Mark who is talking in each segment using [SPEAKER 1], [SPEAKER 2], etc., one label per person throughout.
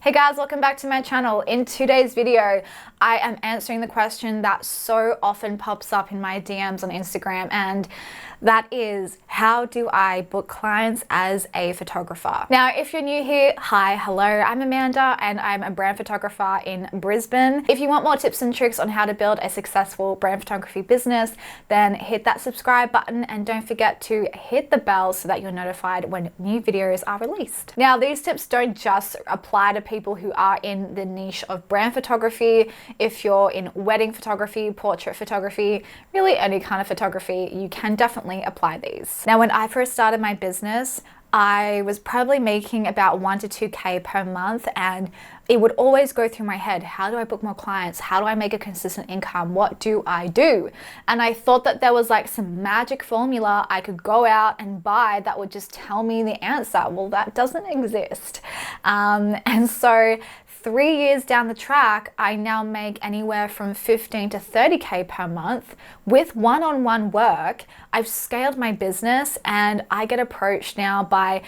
[SPEAKER 1] Hey guys, welcome back to my channel. In today's video, I am answering the question that so often pops up in my DMs on Instagram, and that is, how do I book clients as a photographer? Now, if you're new here, hi, hello, I'm Amanda and I'm a brand photographer in Brisbane. If you want more tips and tricks on how to build a successful brand photography business, then hit that subscribe button and don't forget to hit the bell so that you're notified when new videos are released. Now, these tips don't just apply to people who are in the niche of brand photography. If you're in wedding photography, portrait photography, really any kind of photography, you can definitely apply these. Now, when I first started my business, I was probably making about 1 to 2K per month, and it would always go through my head, how do I book more clients? How do I make a consistent income? What do I do? And I thought that there was like some magic formula I could go out and buy that would just tell me the answer. Well, that doesn't exist. And so 3 years down the track, I now make anywhere from 15 to 30K per month with one-on-one work. I've scaled my business and I get approached now by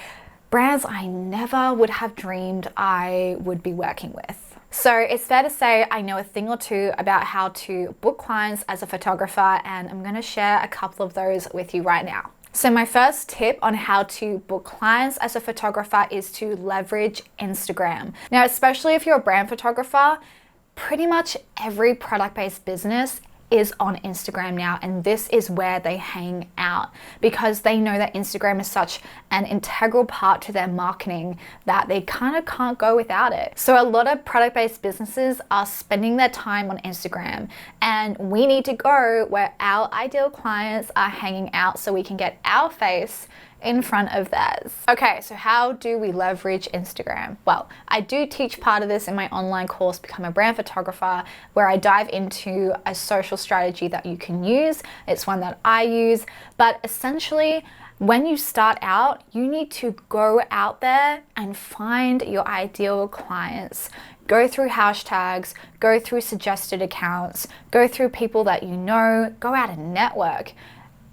[SPEAKER 1] brands I never would have dreamed I would be working with. So it's fair to say I know a thing or two about how to book clients as a photographer, and I'm going to share a couple of those with you right now. So my first tip on how to book clients as a photographer is to leverage Instagram. Now, especially if you're a brand photographer, pretty much every product-based business is on Instagram now, and this is where they hang out because they know that Instagram is such an integral part to their marketing that they kind of can't go without it. So a lot of product-based businesses are spending their time on Instagram, and we need to go where our ideal clients are hanging out so we can get our face in front of theirs. Okay, so how do we leverage Instagram? Well, I do teach part of this in my online course, Become a Brand Photographer, where I dive into a social strategy that you can use. It's one that I use, but essentially, when you start out, you need to go out there and find your ideal clients. Go through hashtags, go through suggested accounts, go through people that you know, go out and network.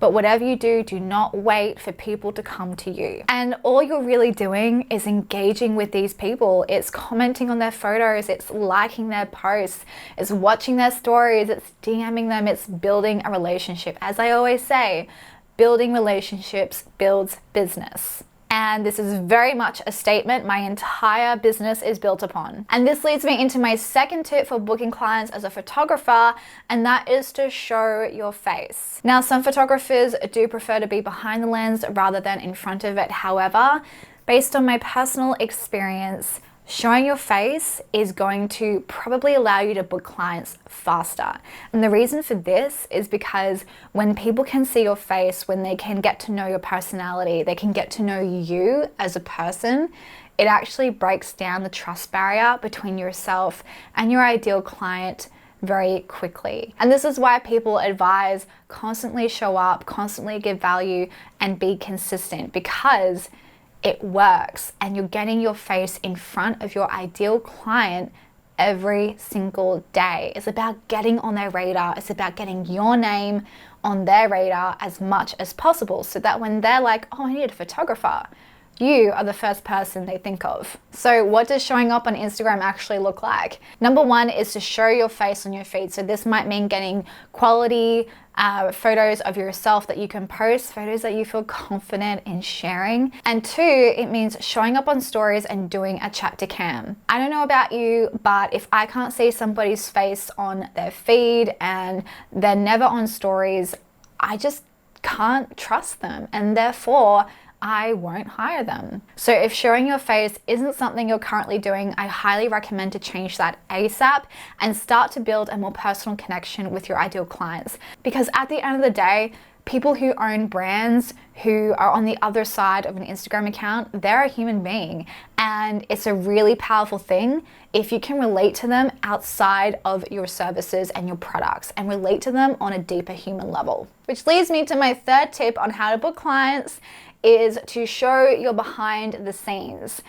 [SPEAKER 1] But whatever you do, do not wait for people to come to you. And all you're really doing is engaging with these people. It's commenting on their photos, it's liking their posts, it's watching their stories, it's DMing them, it's building a relationship. As I always say, building relationships builds business. And this is very much a statement my entire business is built upon. And this leads me into my second tip for booking clients as a photographer, and that is to show your face. Now, some photographers do prefer to be behind the lens rather than in front of it. However, based on my personal experience, showing your face is going to probably allow you to book clients faster. And the reason for this is because when people can see your face, when they can get to know your personality, they can get to know you as a person, it actually breaks down the trust barrier between yourself and your ideal client very quickly. And this is why people advise constantly show up, constantly give value, and be consistent, because it works and you're getting your face in front of your ideal client every single day. It's about getting on their radar. It's about getting your name on their radar as much as possible so that when they're like, oh, I need a photographer, you are the first person they think of. So what does showing up on Instagram actually look like? Number one is to show your face on your feed. So this might mean getting quality photos of yourself that you can post, photos that you feel confident in sharing. And two, it means showing up on stories and doing a chat to cam. I don't know about you, but if I can't see somebody's face on their feed and they're never on stories, I just can't trust them, and therefore I won't hire them. So if showing your face isn't something you're currently doing, I highly recommend to change that ASAP and start to build a more personal connection with your ideal clients. Because at the end of the day, people who own brands, who are on the other side of an Instagram account, they're a human being. And it's a really powerful thing if you can relate to them outside of your services and your products and relate to them on a deeper human level. Which leads me to my third tip on how to book clients, is to show your behind the scenes.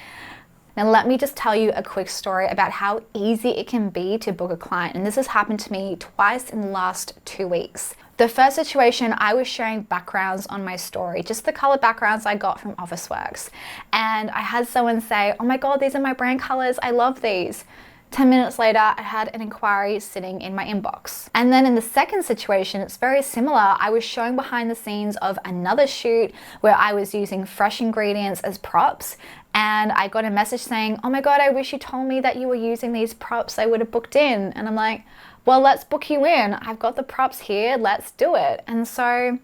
[SPEAKER 1] Now, let me just tell you a quick story about how easy it can be to book a client. And this has happened to me twice in the last 2 weeks. The first situation, I was sharing backgrounds on my story, just the color backgrounds I got from Officeworks. And I had someone say, oh my God, these are my brand colors. I love these. 10 minutes later, I had an inquiry sitting in my inbox. And then in the second situation, it's very similar. I was showing behind the scenes of another shoot where I was using fresh ingredients as props. And I got a message saying, oh my God, I wish you told me that you were using these props. I would have booked in. And I'm like, well, let's book you in. I've got the props here. Let's do it. And so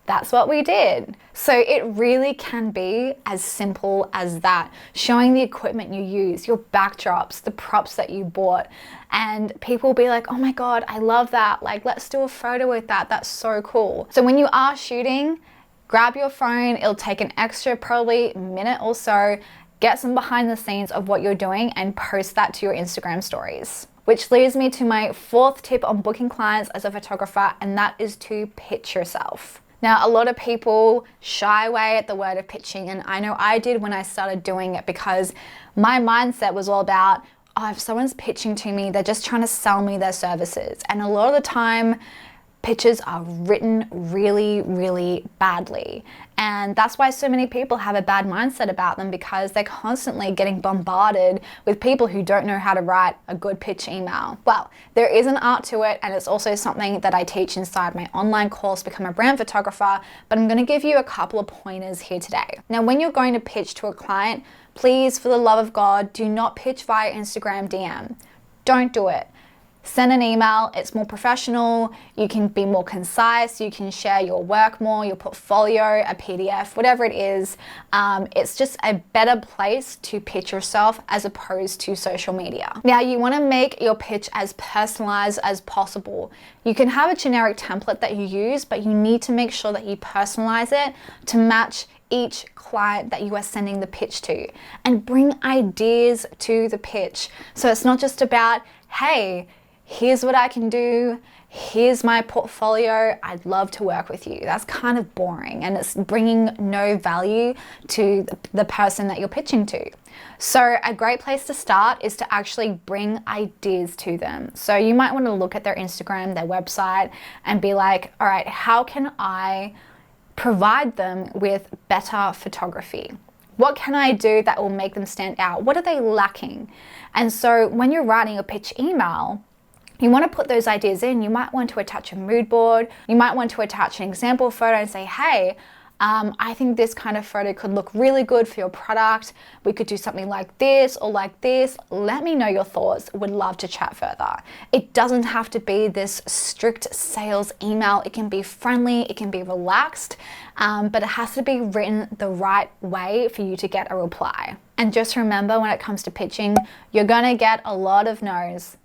[SPEAKER 1] that's what we did. So it really can be as simple as that. Showing the equipment you use, your backdrops, the props that you bought, and people will be like, oh my God, I love that. Like, let's do a photo with that. That's so cool. So when you are shooting, grab your phone. It'll take an extra probably minute or so. Get some behind the scenes of what you're doing and post that to your Instagram stories. Which leads me to my fourth tip on booking clients as a photographer, and that is to pitch yourself. Now, a lot of people shy away at the word of pitching, and I know I did when I started doing it because my mindset was all about, oh, if someone's pitching to me, they're just trying to sell me their services. And a lot of the time, pitches are written really, really badly. And that's why so many people have a bad mindset about them, because they're constantly getting bombarded with people who don't know how to write a good pitch email. Well, there is an art to it, and it's also something that I teach inside my online course, Become a Brand Photographer, but I'm gonna give you a couple of pointers here today. Now, when you're going to pitch to a client, please, for the love of God, do not pitch via Instagram DM. Don't do it. Send an email, it's more professional, you can be more concise, you can share your work more, your portfolio, a PDF, whatever it is. It's just a better place to pitch yourself as opposed to social media. Now, you want to make your pitch as personalized as possible. You can have a generic template that you use, but you need to make sure that you personalize it to match each client that you are sending the pitch to, and bring ideas to the pitch. So it's not just about, hey, here's what I can do, here's my portfolio, I'd love to work with you. That's kind of boring, and it's bringing no value to the person that you're pitching to. So a great place to start is to actually bring ideas to them. So you might want to look at their Instagram, their website, and be like, all right, how can I provide them with better photography? What can I do that will make them stand out? What are they lacking? And so when you're writing a pitch email, you want to put those ideas in. You might want to attach a mood board. You might want to attach an example photo and say, hey, I think this kind of photo could look really good for your product. We could do something like this or like this. Let me know your thoughts. Would love to chat further. It doesn't have to be this strict sales email. It can be friendly, it can be relaxed, but it has to be written the right way for you to get a reply. And just remember, when it comes to pitching, you're gonna get a lot of no's,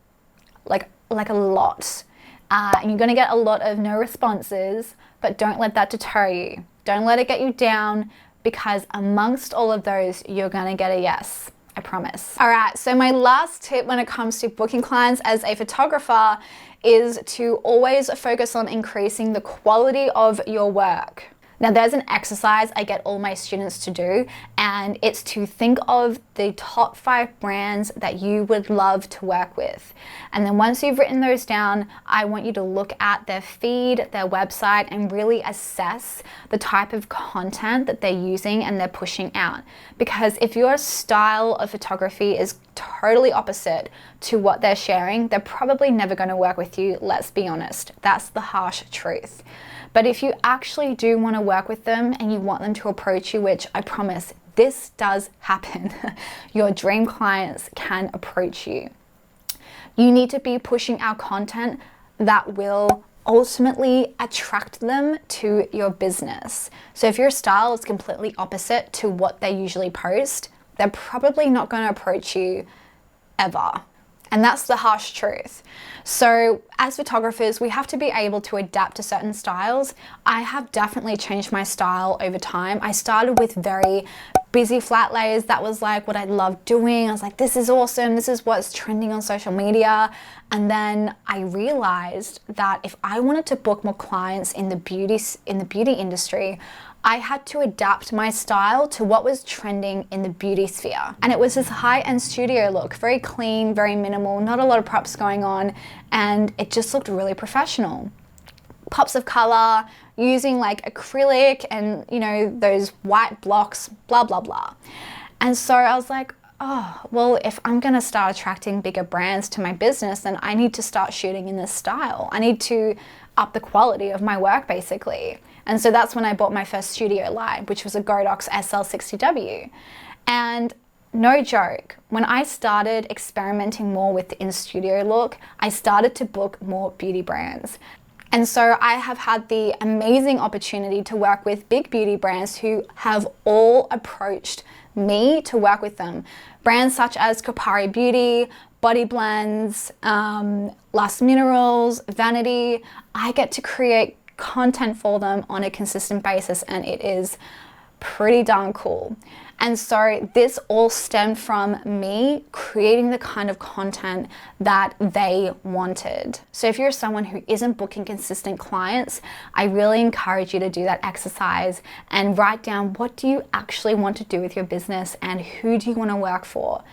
[SPEAKER 1] like a lot. And you're gonna get a lot of no responses, but don't let that deter you. Don't let it get you down, because amongst all of those, you're gonna get a yes, I promise. All right, so my last tip when it comes to booking clients as a photographer is to always focus on increasing the quality of your work. Now, there's an exercise I get all my students to do, and it's to think of the top 5 brands that you would love to work with. And then once you've written those down, I want you to look at their feed, their website, and really assess the type of content that they're using and they're pushing out. Because if your style of photography is totally opposite to what they're sharing, they're probably never going to work with you. Let's be honest. That's the harsh truth. But if you actually do want to work with them and you want them to approach you, which I promise this does happen, your dream clients can approach you. You need to be pushing out content that will ultimately attract them to your business. So if your style is completely opposite to what they usually post, they're probably not going to approach you ever. And that's the harsh truth. So as photographers, we have to be able to adapt to certain styles. I have definitely changed my style over time. I started with very busy flat layers. That was like what I loved doing. I was like, this is awesome. This is what's trending on social media. And then I realized that if I wanted to book more clients in the beauty industry, I had to adapt my style to what was trending in the beauty sphere. And it was this high-end studio look, very clean, very minimal, not a lot of props going on, and it just looked really professional. Pops of color, using like acrylic and, you know, those white blocks, blah, blah, blah. And so I was like, oh, well, if I'm gonna start attracting bigger brands to my business, then I need to start shooting in this style. I need to up the quality of my work, basically. And so that's when I bought my first studio light, which was a Godox SL60W. And no joke, when I started experimenting more with the in-studio look, I started to book more beauty brands. And so I have had the amazing opportunity to work with big beauty brands who have all approached me to work with them. Brands such as Kopari Beauty, Blendz, Lust Minerals, Vani-T. I get to create content for them on a consistent basis, and it is pretty darn cool. And so this all stemmed from me creating the kind of content that they wanted. So if you're someone who isn't booking consistent clients, I really encourage you to do that exercise and write down, what do you actually want to do with your business and who do you want to work for?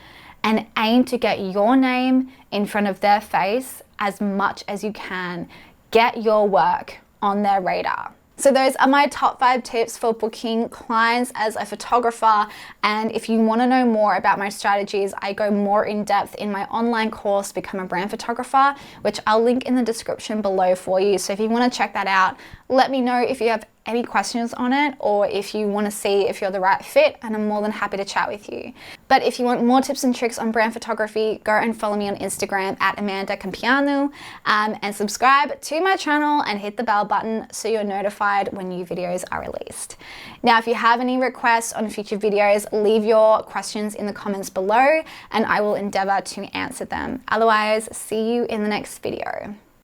[SPEAKER 1] And aim to get your name in front of their face as much as you can. Get your work on their radar. So those are my top 5 tips for booking clients as a photographer. And if you want to know more about my strategies, I go more in depth in my online course, Become a Brand Photographer, which I'll link in the description below for you. So if you want to check that out, let me know if you have any questions on it, or if you want to see if you're the right fit, and I'm more than happy to chat with you. But if you want more tips and tricks on brand photography, go and follow me on Instagram at Amanda Campiano, and subscribe to my channel and hit the bell button so you're notified when new videos are released. Now, if you have any requests on future videos, leave your questions in the comments below and I will endeavor to answer them. Otherwise, see you in the next video.